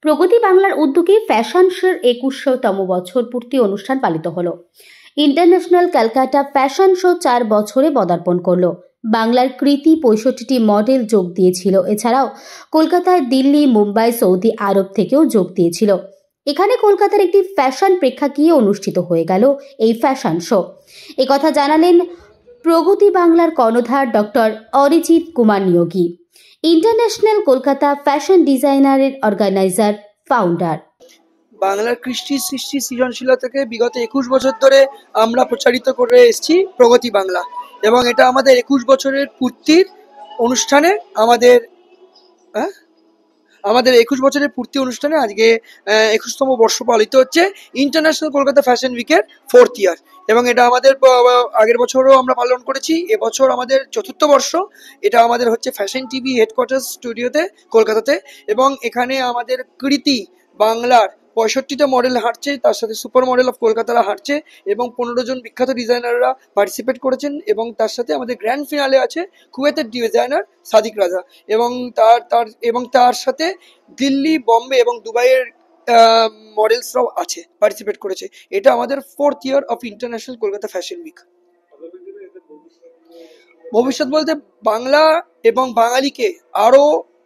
প্রগতি বাংলার উদ্যোগে ফ্যাশন শোর ২১তম বছর পূর্তি অনুষ্ঠান পালিত হলো। ইন্টারন্যাশনাল ক্যালকাটা ফ্যাশন শো ৪ বছরে পদার্পণ করলো। বাংলার কৃতি ৬৫টি মডেল যোগ দিয়েছিল। এছাড়াও কলকাতায়, দিল্লি, মুম্বাই, সৌদি আরব থেকেও যোগ দিয়েছিল। এখানে কলকাতার একটি ফ্যাশন প্রেক্ষাগৃহে অনুষ্ঠিত হয়ে গেল এই ফ্যাশন শো। একথা জানালেন প্রগতি বাংলার কর্ণধার doctor Arijit Kumar Niyogi, international Kolkata fashion ডিজাইনারের অর্গানাইজার, ফাউন্ডার। বাংলার কৃষ্টি সৃষ্টি সৃজনশীলতাকে বিগত ২১ বছর ধরে আমরা প্রচারিত করে এসেছি প্রগতি বাংলা, এবং এটা আমাদের ২১ বছরের পূর্তির অনুষ্ঠানে আমাদের ২১ বছরের পূর্তি অনুষ্ঠানে আজকে ২১তম বর্ষ পালিত হচ্ছে ইন্টারন্যাশনাল কলকাতা ফ্যাশন উইকের 4th ইয়ার, এবং এটা আমাদের আগের বছরও আমরা পালন করেছি। এবছর আমাদের 4র্থ বর্ষ। এটা আমাদের হচ্ছে ফ্যাশন টিভি হেডকোয়ার্টার স্টুডিওতে কলকাতাতে, এবং এখানে আমাদের কৃতি বাংলার ৬৫টা মডেল হাঁটছে, তার সাথে সুপার মডেল অফ কলকাতারা হাঁটছে, এবং ১৫ জন বিখ্যাত ডিজাইনাররা পার্টিসিপেট করেছেন, এবং তার সাথে আমাদের গ্র্যান্ড ফিনালে আছে কুয়েতের ডিজাইনার সাদিক রাজা, এবং তার সাথে দিল্লি, বম্বে এবং দুবাইয়ের মডেলসরাও আছে, পার্টিসিপেট করেছে। এটা আমাদের 4th year of international Kolkata fashion week. ভবিষ্যৎ বলতে বাংলা এবং বাঙালিকে আরো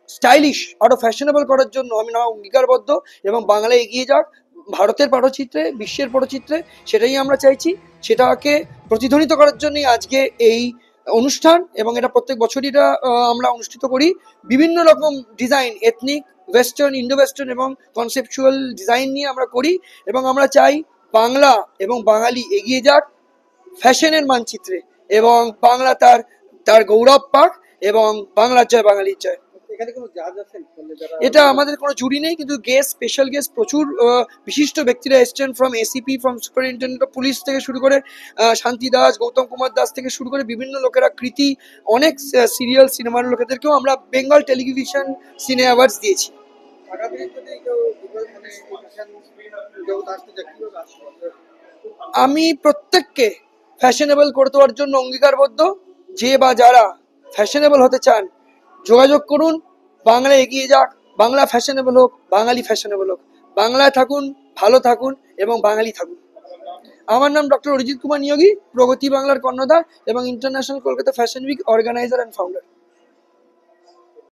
স্টাইলিশ, আরো ফ্যাশনেবল করার জন্য আমি অঙ্গীকারবদ্ধ, এবং বাংলা এগিয়ে যাক ভারতের পটচিত্রে, বিশ্বের পটচিত্রে, সেটাই আমরা চাইছি। সেটাকে প্রতিধ্বনিত করার জন্যই আজকে এই অনুষ্ঠান, এবং এটা প্রত্যেক বছরই আমরা অনুষ্ঠিত করি। বিভিন্ন রকম design, ethnic, western, Indo western এবং কনসেপচুয়াল ডিজাইন নিয়ে আমরা করি, এবং আমরা চাই বাংলা এবং বাঙালি এগিয়ে যাক ফ্যাশনের মানচিত্রে, এবং বাংলা তার গৌরব পাক, এবং বাংলার জয়, বাঙালির জয়। এটা আমাদের কোনো জুরি নেই, কিন্তু স্পেশাল গেস্ট প্রচুর বিশিষ্ট ব্যক্তিরা এসছেন, from ACP, from superintendent of police থেকে শুরু করে শান্তি দাস, গৌতম কুমার দাস থেকে শুরু করে বিভিন্ন লোকেরা, কৃতি, অনেক সিরিয়াল সিনেমার লোকেদেরকেও আমরা বেঙ্গল টেলিভিশন সিনে অ্যাওয়ার্ডস দিয়েছি। আমি প্রত্যেককে ফ্যাশনেবল করে দেওয়ার জন্য অঙ্গীকারবদ্ধ। যে বা যারা ফ্যাশনেবল হতে চান যোগাযোগ করুন। বাংলা এগিয়ে যাক, বাংলা ফ্যাশনেবল হোক, বাঙালি ফ্যাশনেবল হোক। বাংলায় থাকুন, ভালো থাকুন এবং বাঙালি থাকুন। আমার নাম ডক্টর অরিজিৎ কুমার নিয়োগী, প্রগতি বাংলার কর্ণধার এবং international Kolkata fashion week organiser and founder.